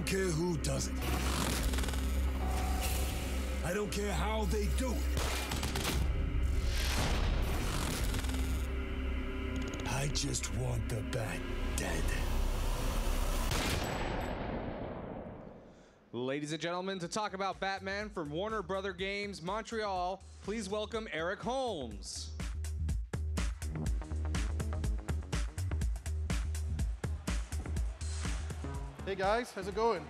don't care who does it. I don't care how they do it. I just want the Bat dead. Ladies and gentlemen, to talk about Batman from Warner Brother Games Montreal, please welcome Eric Holmes. Hey guys, how's it going?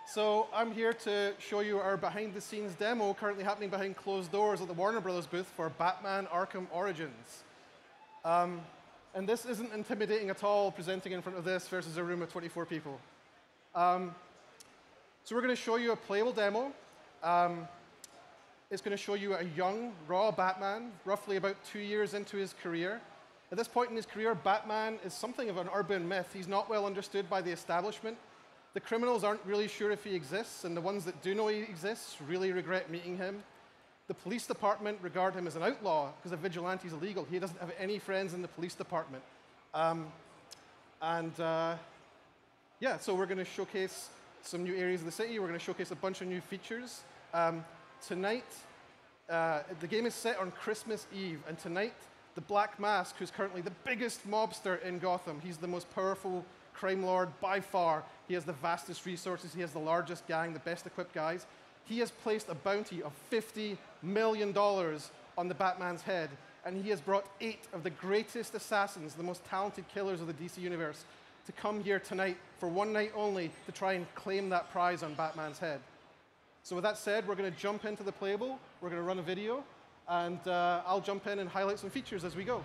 So I'm here to show you our behind-the-scenes demo currently happening behind closed doors at the Warner Brothers booth for Batman Arkham Origins. And this isn't intimidating at all, presenting in front of this versus a room of 24 people. So we're going to show you a playable demo. It's going to show you a young, raw Batman, roughly about 2 years into his career. At this point in his career, Batman is something of an urban myth. He's not well understood by the establishment. The criminals aren't really sure if he exists, and the ones that do know he exists really regret meeting him. The police department regard him as an outlaw because a vigilante is illegal. He doesn't have any friends in the police department. Yeah, so we're going to showcase some new areas of the city. We're going to showcase a bunch of new features. Tonight, the game is set on Christmas Eve, and tonight, the Black Mask, who's currently the biggest mobster in Gotham, he's the most powerful crime lord by far. He has the vastest resources. He has the largest gang, the best equipped guys. He has placed a bounty of $50 million on the Batman's head, and he has brought 8 of the greatest assassins, the most talented killers of the DC universe, to come here tonight for one night only to try and claim that prize on Batman's head. So with that said, we're going to jump into the playable. We're going to run a video, and I'll jump in and highlight some features as we go.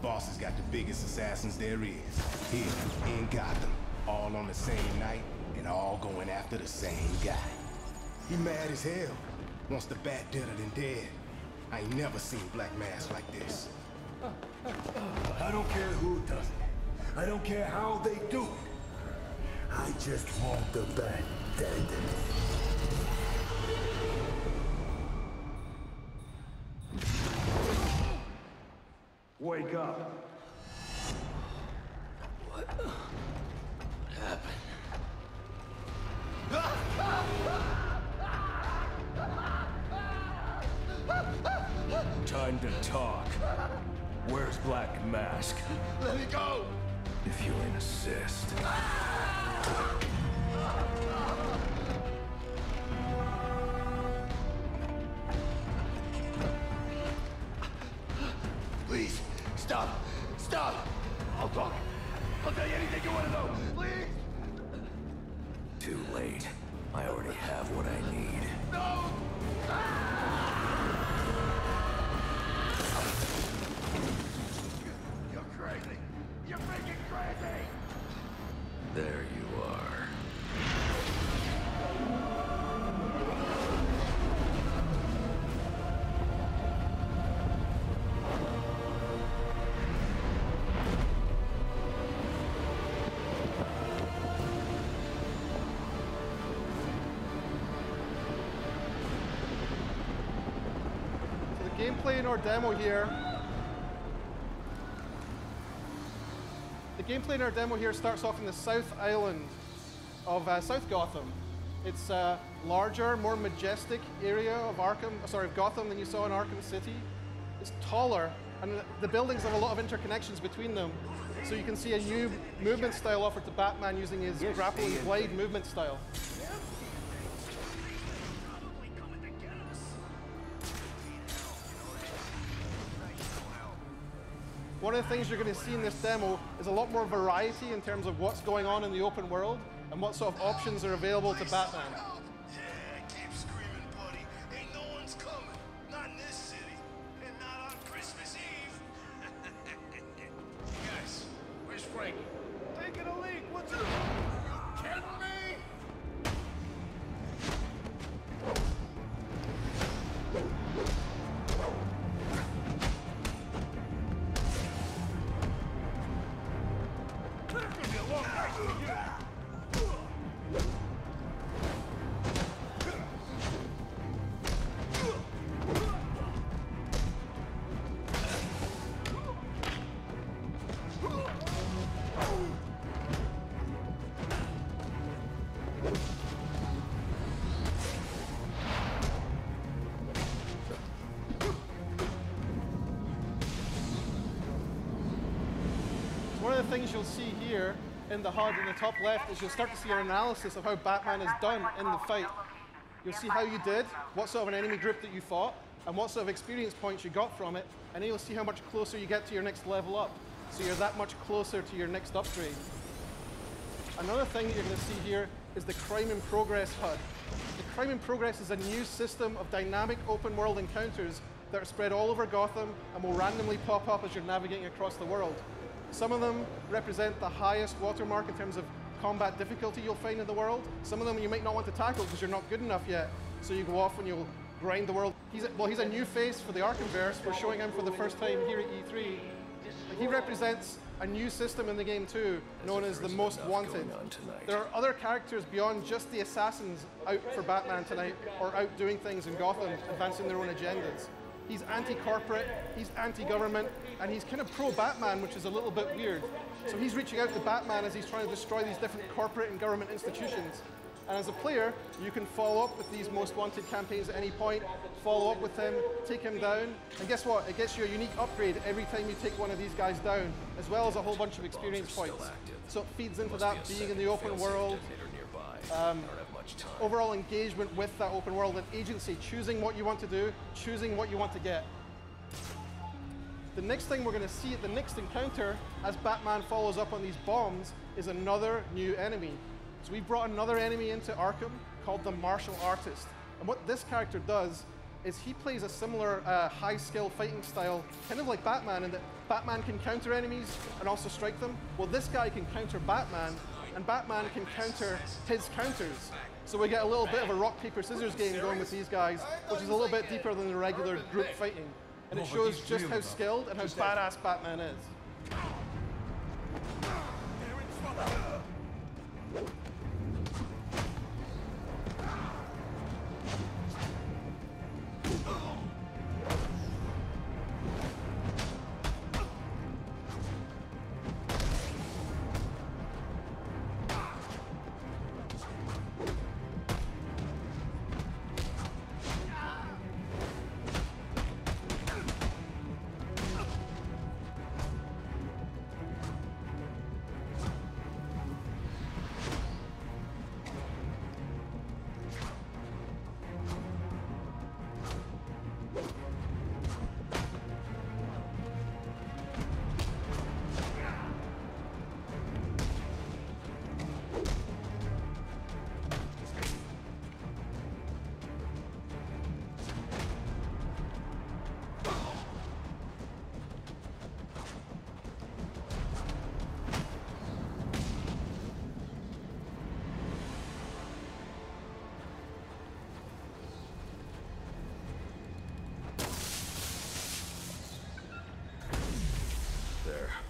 Boss has got the biggest assassins there is, here in Gotham, all on the same night and all going after the same guy. He mad as hell, wants the Bat deader than dead. I ain't never seen Black Mask like this. I don't care who does it. I don't care how they do it. I just want the Bat dead. Wake up. What happened? Time to talk. Where's Black Mask? Let me go! If you insist. Please, stop! Stop! I'll talk. I'll tell you anything you want to know. Please! Too late. I already have what I need. No! You're crazy! You're freaking crazy! There you are. Gameplay in our demo here. The gameplay in our demo here starts off in the South Island of South Gotham. It's a larger, more majestic area of Gotham than you saw in Arkham City. It's taller, and the buildings have a lot of interconnections between them. So you can see a new movement style offered to Batman using his grapple and glide movement style. One of the things you're going to see in this demo is a lot more variety in terms of what's going on in the open world and what sort of options are available to Batman. Yeah, keep screaming, buddy. Ain't no one's coming. Not in this city. And not on Christmas Eve. Guys, where's Frankie? Taking a leak. What's it? You kidding me? things you'll see here in the HUD in the top left is you'll start to see an analysis of how Batman is done in the fight. You'll see how you did, what sort of an enemy group that you fought, and what sort of experience points you got from it, and then you'll see how much closer you get to your next level up. So you're that much closer to your next upgrade. Another thing that you're going to see here is the Crime in Progress HUD. The Crime in Progress is a new system of dynamic open world encounters that are spread all over Gotham and will randomly pop up as you're navigating across the world. Some of them represent the highest watermark in terms of combat difficulty you'll find in the world. Some of them you might not want to tackle because you're not good enough yet, so you go off and you'll grind the world. He's a new face for the Arkhamverse. We're showing him for the first time here at E3. He represents a new system in the game too, known as the Most Wanted. There are other characters beyond just the assassins out for Batman tonight, or out doing things in Gotham, advancing their own agendas. He's anti-corporate, he's anti-government, and he's kind of pro-Batman, which is a little bit weird. So he's reaching out to Batman as he's trying to destroy these different corporate and government institutions. And as a player, you can follow up with these Most Wanted campaigns at any point, follow up with him, take him down, and guess what? It gets you a unique upgrade every time you take one of these guys down, as well as a whole bunch of experience points. So it feeds into that being in the open world, overall engagement with that open world and agency, choosing what you want to do, choosing what you want to get. The next thing we're going to see at the next encounter, as Batman follows up on these bombs, is another new enemy. So we brought another enemy into Arkham called the Martial Artist. And what this character does is he plays a similar high-skill fighting style, kind of like Batman, in that Batman can counter enemies and also strike them. Well, this guy can counter Batman, and Batman can counter his counters. So we get a little bit of a rock, paper, scissors game going with these guys, which is a little bit deeper than the regular group fighting. And it shows just how skilled and how badass Batman is.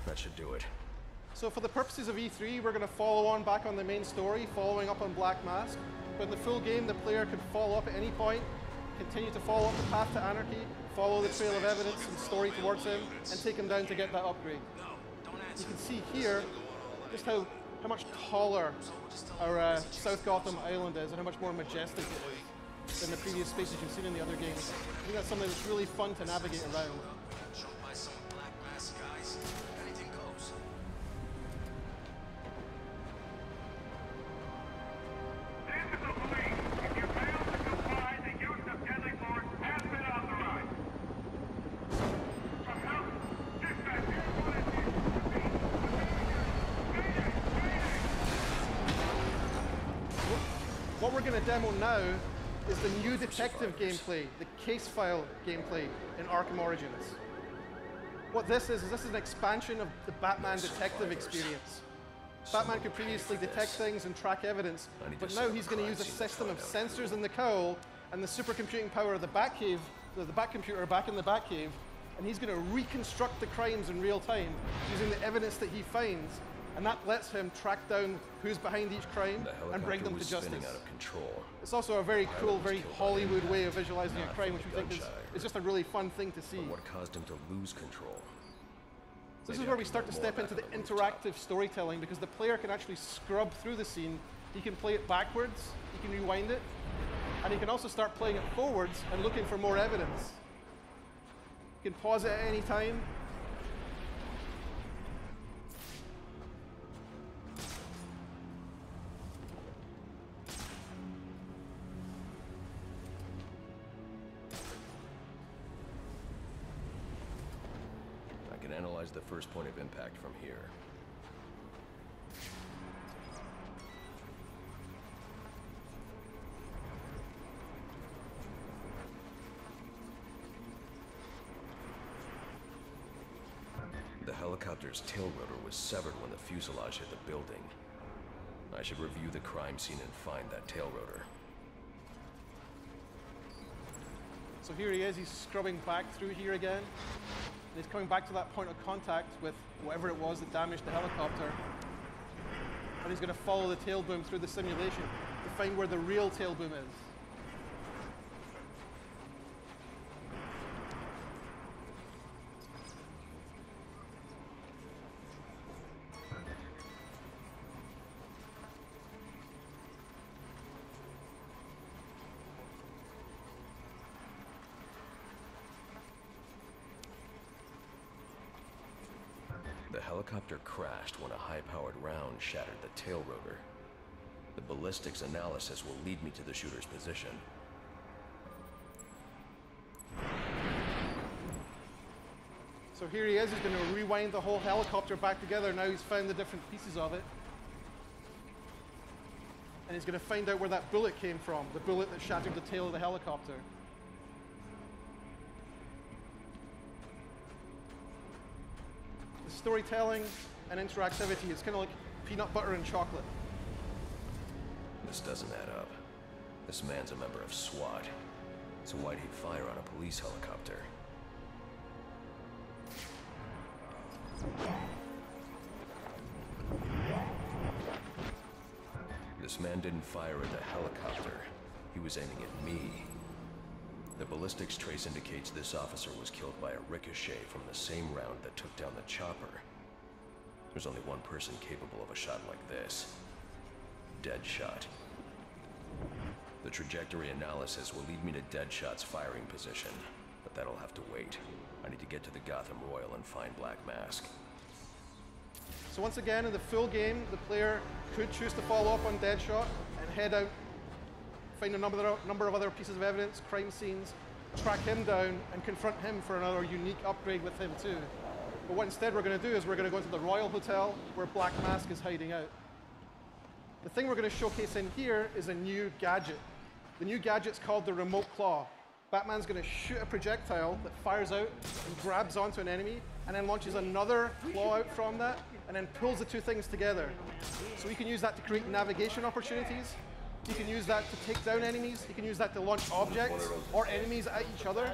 That should do it. So for the purposes of E3, we're going to follow on back on the main story, following up on Black Mask. But in the full game, the player could follow up at any point, continue to follow up the path to anarchy, follow the trail of evidence and story towards him, and take him down to get that upgrade. You can see here just how much taller our South Gotham Island is and how much more majestic it is than the previous spaces you've seen in the other games. I think that's something that's really fun to navigate around. What we're going to demo now is the new detective gameplay, the case file gameplay in Arkham Origins. What this is an expansion of the Batman detective experience. Batman could previously detect things and track evidence, but now he's going to use a system of sensors in the cowl and the supercomputing power of the Batcave, the Batcomputer back in the Batcave, and he's going to reconstruct the crimes in real time using the evidence that he finds. And that lets him track down who's behind each crime and bring them to justice. Out of control. It's also a very cool, very Hollywood way of visualizing a crime, which we think is just a really fun thing to see. But what caused him to lose control? This is where we start to step into the interactive storytelling, because the player can actually scrub through the scene. He can play it backwards, he can rewind it, and he can also start playing it forwards and looking for more evidence. You can pause it at any time. analyze the first point of impact from here. The helicopter's tail rotor was severed when the fuselage hit the building. I should review the crime scene and find that tail rotor. So here he is, he's scrubbing back through here again. And he's coming back to that point of contact with whatever it was that damaged the helicopter. And he's going to follow the tail boom through the simulation to find where the real tail boom is. The helicopter crashed when a high-powered round shattered the tail rotor. The ballistics analysis will lead me to the shooter's position. So here he is, he's going to rewind the whole helicopter back together. Now he's found the different pieces of it. And he's going to find out where that bullet came from, the bullet that shattered the tail of the helicopter. The storytelling and interactivity, it's kind of like peanut butter and chocolate. This doesn't add up. This man's a member of SWAT. So why'd he fire on a police helicopter? This man didn't fire at the helicopter. He was aiming at me. The ballistics trace indicates this officer was killed by a ricochet from the same round that took down the chopper. There's only one person capable of a shot like this. Deadshot. The trajectory analysis will lead me to Deadshot's firing position, but that'll have to wait. I need to get to the Gotham Royal and find Black Mask. So once again, in the full game, the player could choose to follow up on Deadshot and head out, find a number of other pieces of evidence, crime scenes, track him down, and confront him for another unique upgrade with him too. But what instead we're going to do is we're going to go into the Royal Hotel where Black Mask is hiding out. The thing we're going to showcase in here is a new gadget. The new gadget's called the Remote Claw. Batman's going to shoot a projectile that fires out and grabs onto an enemy, and then launches another claw out from that, and then pulls the two things together. So you can use that to create navigation opportunities. You can use that to take down enemies. You can use that to launch objects or enemies at each other.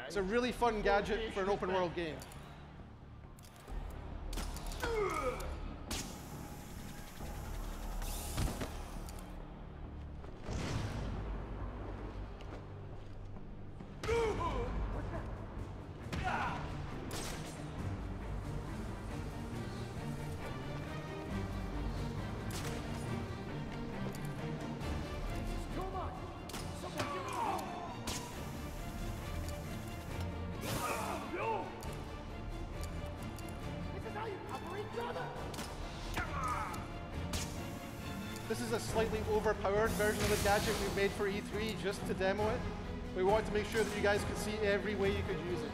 It's a really fun gadget for an open world game. This is a slightly overpowered version of the gadget we've made for E3 just to demo it. We wanted to make sure that you guys could see every way you could use it.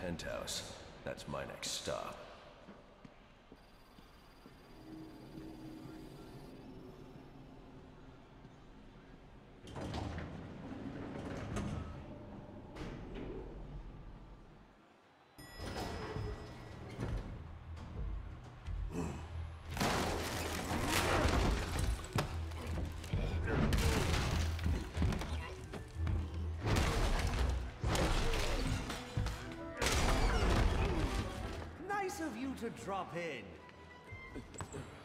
Penthouse. That's my next stop. Of you to drop in,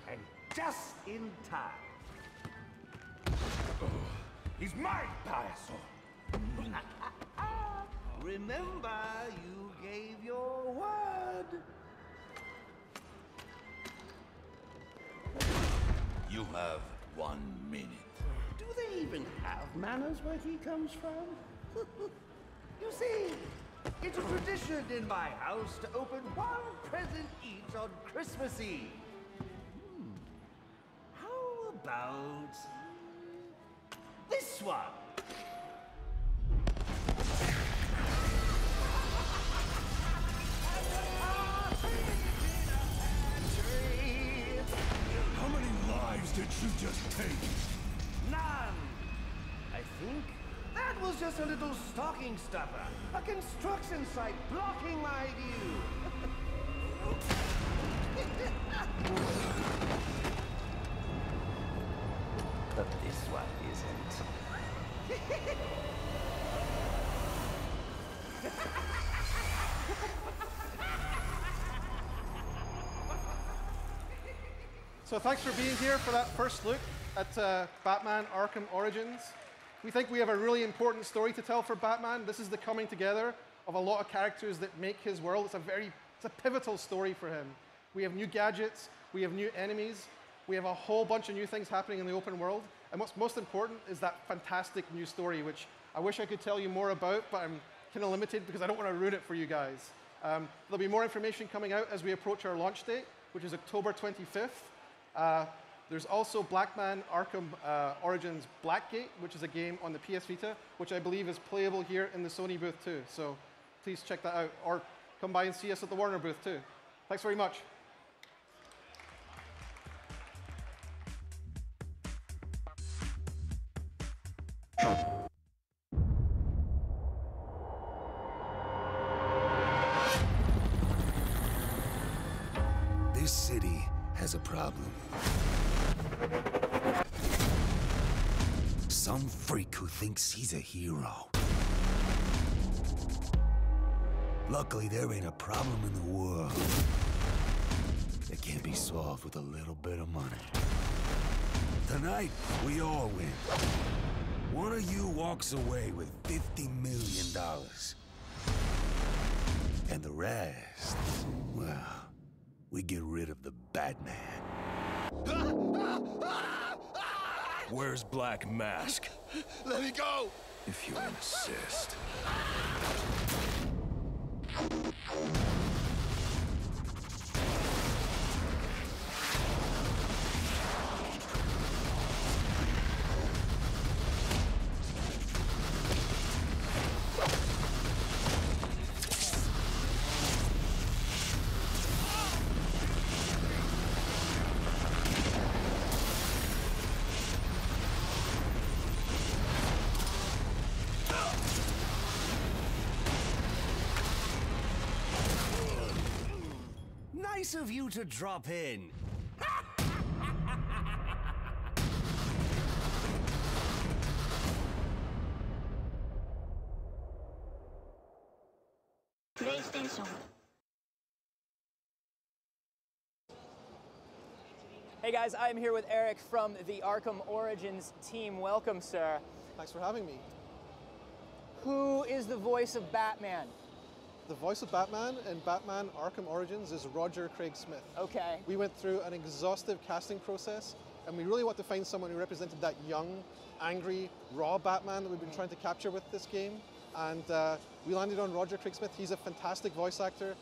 and just in time. He's mine, Payaso. Remember, you gave your word. You have 1 minute. Do they even have manners where he comes from? You see, it's a tradition in my house to open one present each on Christmas Eve. How about this one? How many lives did you just take? None. I think that was just a little stocking stuffer. A construction site blocking my view. But this one isn't. So thanks for being here for that first look at Batman Arkham Origins. We think we have a really important story to tell for Batman. This is the coming together of a lot of characters that make his world. It's a pivotal story for him. We have new gadgets, we have new enemies, we have a whole bunch of new things happening in the open world. And what's most important is that fantastic new story, which I wish I could tell you more about, but I'm kind of limited because I don't want to ruin it for you guys. There'll be more information coming out as we approach our launch date, which is October 25th. There's also Batman Arkham Origins Blackgate, which is a game on the PS Vita, which I believe is playable here in the Sony booth too. So please check that out, or come by and see us at the Warner booth too. Thanks very much. This city has a problem. Some freak who thinks he's a hero. Luckily, there ain't a problem in the world that can't be solved with a little bit of money. Tonight, we all win. One of you walks away with $50 million. And the rest, well, we get rid of the Batman. Where's Black Mask? Let me go! If you insist. Nice of you to drop in. PlayStation. Hey guys, I'm here with Eric from the Arkham Origins team. Welcome, sir. Thanks for having me. Who is the voice of Batman? The voice of Batman in Batman Arkham Origins is Roger Craig Smith. Okay. We went through an exhaustive casting process, and we really want to find someone who represented that young, angry, raw Batman that we've been trying to capture with this game. And we landed on Roger Craig Smith. He's a fantastic voice actor.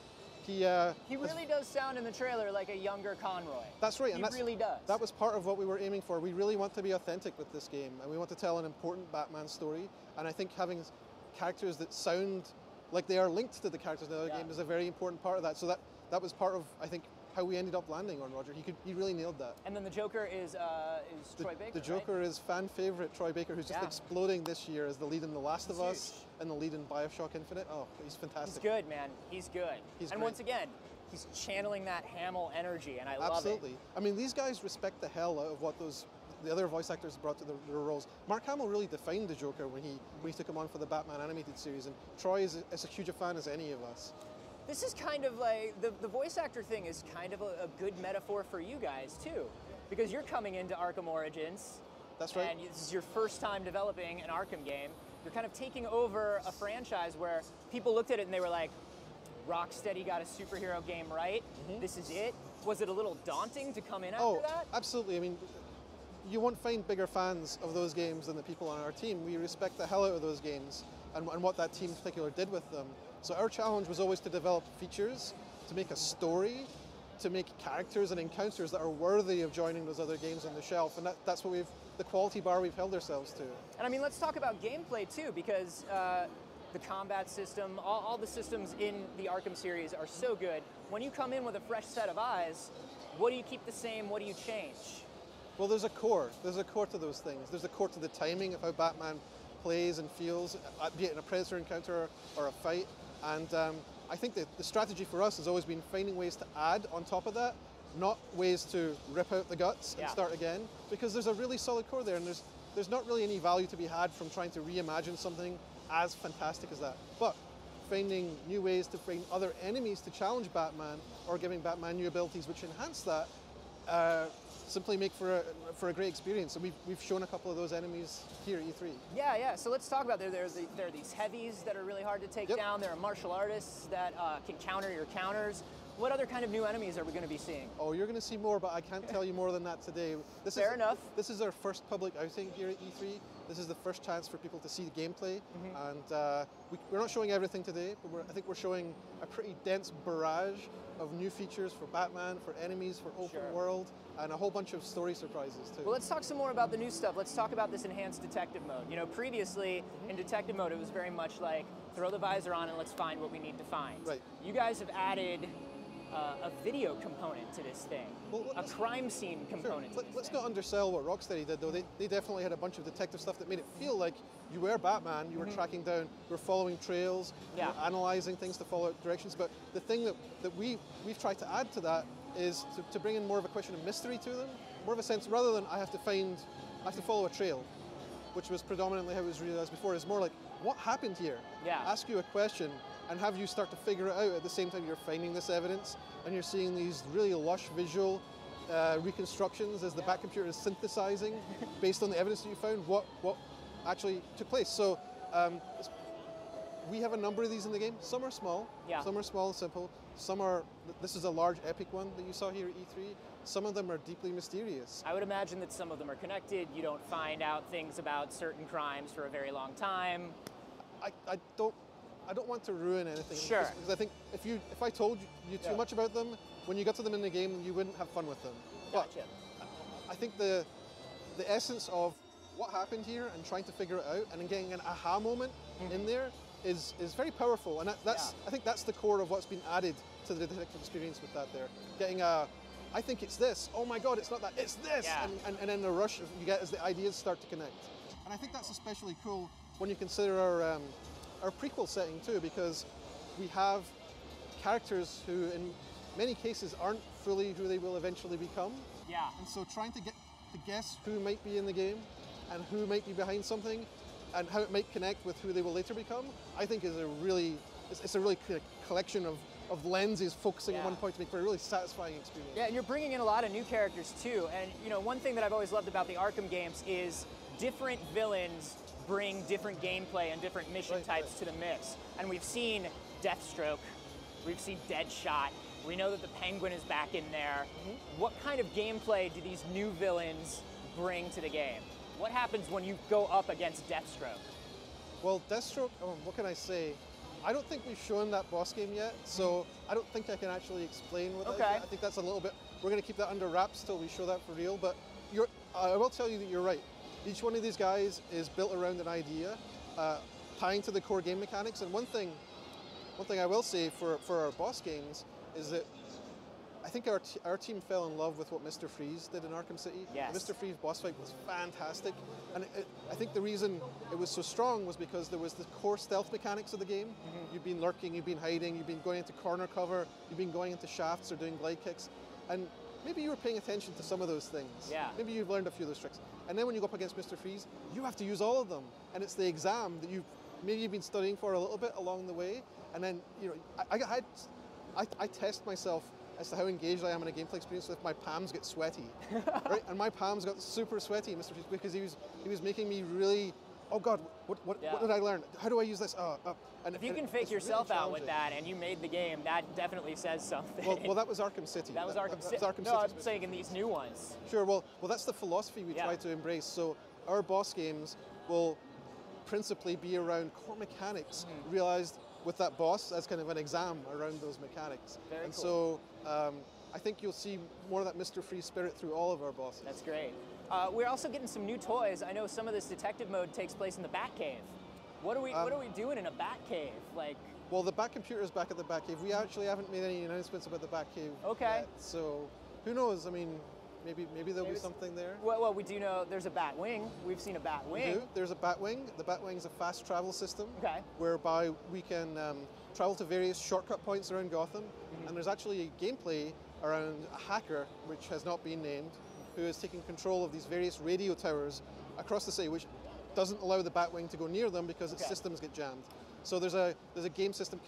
He really does sound in the trailer like a younger Conroy. That's right. He really does. That was part of what we were aiming for. We really want to be authentic with this game, and we want to tell an important Batman story. And I think having characters that sound like they are linked to the characters in the other game is a very important part of that. So that was part of, I think, how we ended up landing on Roger. He really nailed that. And then the Joker is Troy Baker. The Joker right? is fan favorite Troy Baker, who's just exploding this year as the lead in The Last of Us and the lead in BioShock Infinite. Oh, he's fantastic. He's good, man. He's good. He's and great. Once again, he's channeling that Hamill energy, and I love it. Absolutely. I mean, these guys respect the hell out of what the other voice actors brought to their roles. Mark Hamill really defined the Joker when he took him on for the Batman animated series, and Troy is as huge a fan as any of us. This is kind of like, the voice actor thing is kind of a good metaphor for you guys too, because you're coming into Arkham Origins. That's right. And this is your first time developing an Arkham game. You're kind of taking over a franchise where people looked at it and they were like, Rocksteady got a superhero game right, this is it. Was it a little daunting to come in after that? Absolutely. I mean, you won't find bigger fans of those games than the people on our team. We respect the hell out of those games and what that team in particular did with them. So our challenge was always to develop features, to make a story, to make characters and encounters that are worthy of joining those other games on the shelf, and that's what the quality bar we've held ourselves to. And I mean, let's talk about gameplay too, because the combat system, all the systems in the Arkham series are so good. When you come in with a fresh set of eyes, what do you keep the same, what do you change? Well, there's a core to those things. There's a core to the timing of how Batman plays and feels, be it in a Predator encounter or a fight, and I think that the strategy for us has always been finding ways to add on top of that, not ways to rip out the guts and start again, because there's a really solid core there, and there's not really any value to be had from trying to reimagine something as fantastic as that. But finding new ways to bring other enemies to challenge Batman, or giving Batman new abilities which enhance that, simply make for a great experience. And we've shown a couple of those enemies here at E3. Yeah. So let's talk about there are these heavies that are really hard to take down. There are martial artists that can counter your counters. What other kind of new enemies are we going to be seeing? Oh, you're going to see more, but I can't tell you more than that today. Fair enough. This is our first public outing here at E3. This is the first chance for people to see the gameplay, and we're not showing everything today, but I think we're showing a pretty dense barrage of new features for Batman, for enemies, for open world, and a whole bunch of story surprises too. Well, let's talk some more about the new stuff. Let's talk about this enhanced detective mode. You know, previously in detective mode, it was very much like throw the visor on and let's find what we need to find. Right. You guys have added a video component to this thing, a crime scene component. Sure. Let's not undersell what Rocksteady did, though. They definitely had a bunch of detective stuff that made it feel like you were Batman, you were tracking down, you were following trails, you were analyzing things to follow directions. But the thing that we've tried to add to that is to bring in more of a question of mystery to them, more of a sense, rather than I have to follow a trail, which was predominantly how it was realized before, is more like, what happened here? Ask you a question and have you start to figure it out at the same time you're finding this evidence, and you're seeing these really lush visual reconstructions as the Bat computer is synthesizing based on the evidence that you found what actually took place. So we have a number of these in the game. Some are small, some are small and simple. Some are, this is a large epic one that you saw here at E3. Some of them are deeply mysterious. I would imagine that some of them are connected. You don't find out things about certain crimes for a very long time. I don't want to ruin anything. Sure. Because I think if I told you too much about them, when you got to them in the game, you wouldn't have fun with them. Gotcha. But I think the essence of what happened here and trying to figure it out and then getting an aha moment in there is very powerful. And I think that's the core of what's been added to the detective experience with that there. Getting I think it's this. Oh my God, it's not that, it's this. And then the rush you get as the ideas start to connect. And I think that's especially cool when you consider our prequel setting too, because we have characters who in many cases aren't fully who they will eventually become. And so trying to get to guess who might be in the game and who might be behind something and how it might connect with who they will later become, I think is a really collection of lenses focusing on one point to make for a really satisfying experience. Yeah, and you're bringing in a lot of new characters too. And you know, one thing that I've always loved about the Arkham games is different villains bring different gameplay and different mission types to the mix. And we've seen Deathstroke, we've seen Deadshot, we know that the Penguin is back in there. What kind of gameplay do these new villains bring to the game? What happens when you go up against Deathstroke? Well, Deathstroke, what can I say? I don't think we've shown that boss game yet, so I don't think I can actually explain what that is yet. I think that's a little bit, we're going to keep that under wraps till we show that for real, but I will tell you that you're right. Each one of these guys is built around an idea, tying to the core game mechanics. And one thing I will say for our boss games is that I think our team fell in love with what Mr. Freeze did in Arkham City. The Mr. Freeze boss fight was fantastic, and I think the reason it was so strong was because there was the core stealth mechanics of the game. You've been lurking, you've been hiding, you've been going into corner cover, you've been going into shafts or doing glide kicks, and maybe you were paying attention to some of those things. Maybe you've learned a few of those tricks. And then when you go up against Mr. Freeze, you have to use all of them. And it's the exam that maybe you've been studying for a little bit along the way. And then, you know, I test myself as to how engaged I am in a gameplay experience if my palms get sweaty. Right? And my palms got super sweaty, Mr. Freeze, because he was making me really, oh God, What did I learn? How do I use this? And If you can fake yourself out with that and you made the game, that definitely says something. Well, that was Arkham City. That was Arkham City. No, I'm saying in these new ones. Sure. Well, that's the philosophy we try to embrace. So our boss games will principally be around core mechanics realized with that boss as kind of an exam around those mechanics. Very and cool. so I think you'll see more of that Mr. Free spirit through all of our bosses. That's great. We're also getting some new toys. I know some of this detective mode takes place in the Batcave. What are we doing in a Batcave? Like, well, the Bat computer is back at the Batcave. We actually haven't made any announcements about the Batcave yet, so who knows? I mean, maybe there'll be something there. Well, we do know there's a Batwing. We've seen a Batwing. We do. There's a Batwing. The Batwing is a fast travel system whereby we can travel to various shortcut points around Gotham. And there's actually gameplay around a hacker, which has not been named, who is taking control of these various radio towers across the city, which doesn't allow the Batwing to go near them because its systems get jammed. So there's a game system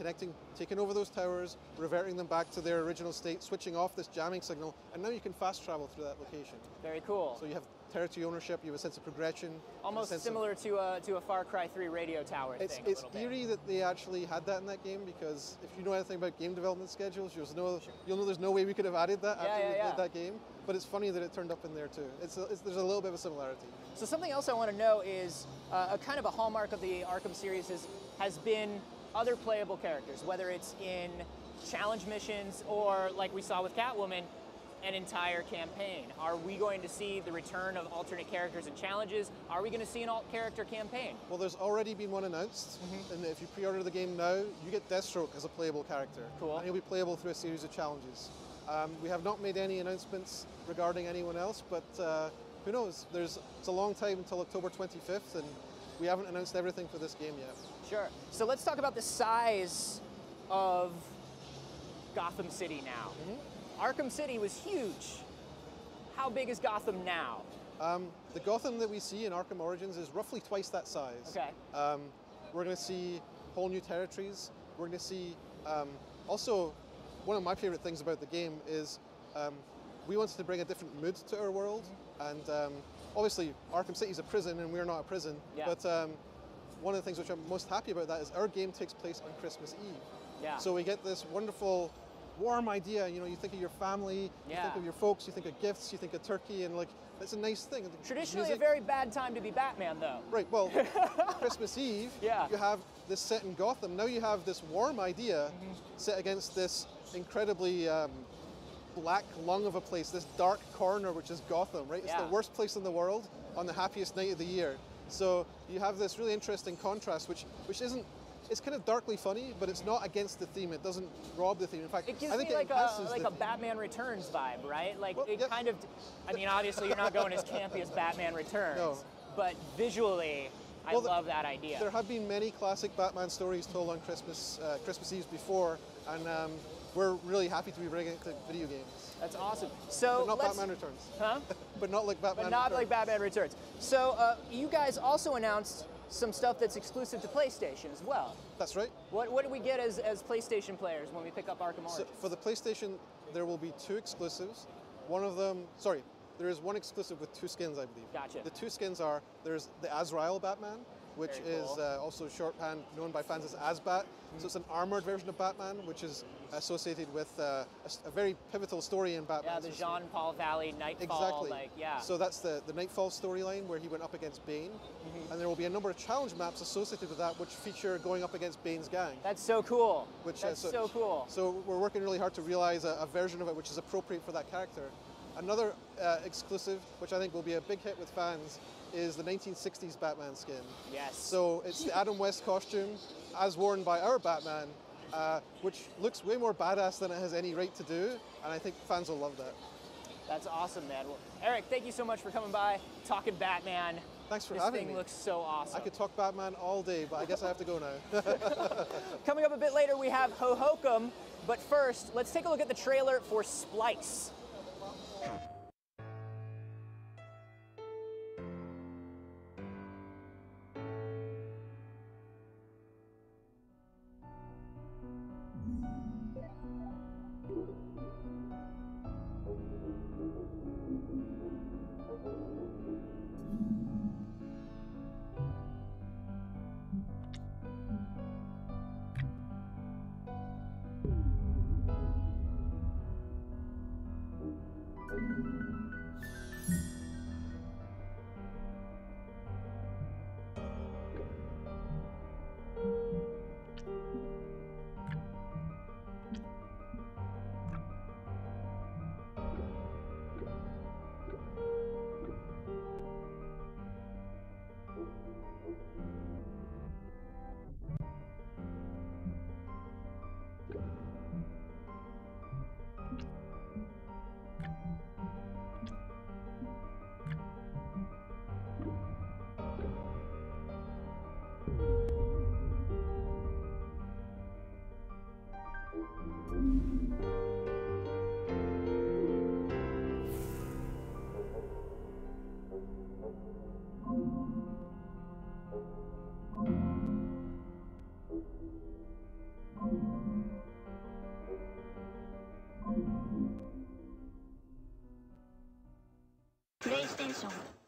taking over those towers, reverting them back to their original state, switching off this jamming signal, and now you can fast travel through that location. Very cool. So you have territory ownership, you have a sense of progression. Almost similar to a Far Cry 3 radio tower thing. It's eerie that they actually had that in that game, because if you know anything about game development schedules, you'll know there's no way we could have added that after we did that game. But it's funny that it turned up in there too. There's a little bit of a similarity. So something else I want to know is a kind of a hallmark of the Arkham series has been other playable characters, whether it's in challenge missions or, like we saw with Catwoman, an entire campaign. Are we going to see the return of alternate characters and challenges? Are we going to see an alt-character campaign? Well, there's already been one announced, and if you pre-order the game now, you get Deathstroke as a playable character. Cool. And he'll be playable through a series of challenges. We have not made any announcements regarding anyone else, but who knows? It's a long time until October 25th, and we haven't announced everything for this game yet. Sure. So let's talk about the size of Gotham City now. Arkham City was huge. How big is Gotham now? The Gotham that we see in Arkham Origins is roughly twice that size. Okay. We're going to see whole new territories. We're going to see, also, one of my favorite things about the game is we wanted to bring a different mood to our world. And obviously, Arkham City is a prison and we're not a prison. Yeah. But one of the things which I'm most happy about that is our game takes place on Christmas Eve. Yeah. So we get this wonderful, warm idea. You know, you think of your family, you think of your folks, you think of gifts, you think of turkey, and like, it's a nice thing. Traditionally a very bad time to be Batman, though. Right, well, Christmas Eve, you have this set in Gotham. Now you have this warm idea set against this incredibly black lung of a place, this dark corner, which is Gotham, right? It's the worst place in the world on the happiest night of the year. So you have this really interesting contrast, which isn't, it's kind of darkly funny, but it's not against the theme. It doesn't rob the theme. In fact, it gives I think me it like a Batman Returns vibe, right? Like, well, it kind of, I mean, obviously you're not going as campy as Batman Returns, but visually, I love that idea. There have been many classic Batman stories told on Christmas Eves before, and we're really happy to be bringing it to video games. That's awesome. So but not Batman Returns. Huh? But not like Batman. But not Returns. like Batman Returns. So you guys also announced some stuff that's exclusive to PlayStation as well. That's right. What do we get as PlayStation players when we pick up Arkham Origins? So for the PlayStation, there will be 2 exclusives. One of them, sorry, there is one exclusive with 2 skins, I believe. Gotcha. The 2 skins are, there's the Azrael Batman, which is also shorthand known by fans as Azbat. So it's an armored version of Batman, which is associated with a very pivotal story in Batman. Yeah, the Jean-Paul Valley Nightfall. Exactly. So that's the Nightfall storyline where he went up against Bane. And there will be a number of challenge maps associated with that which feature going up against Bane's gang. That's so cool. That's so cool. So we're working really hard to realize a version of it which is appropriate for that character. Another exclusive, which I think will be a big hit with fans, is the 1960s Batman skin. Yes. So it's the Adam West costume, as worn by our Batman, which looks way more badass than it has any right to do, and I think fans will love that. That's awesome, man. Well, Eric, thank you so much for coming by, talking Batman. Thanks for having me. This thing looks so awesome. I could talk Batman all day, but I guess I have to go now. Coming up a bit later, we have Ho-Hokum, but first, let's take a look at the trailer for Splice. PlayStation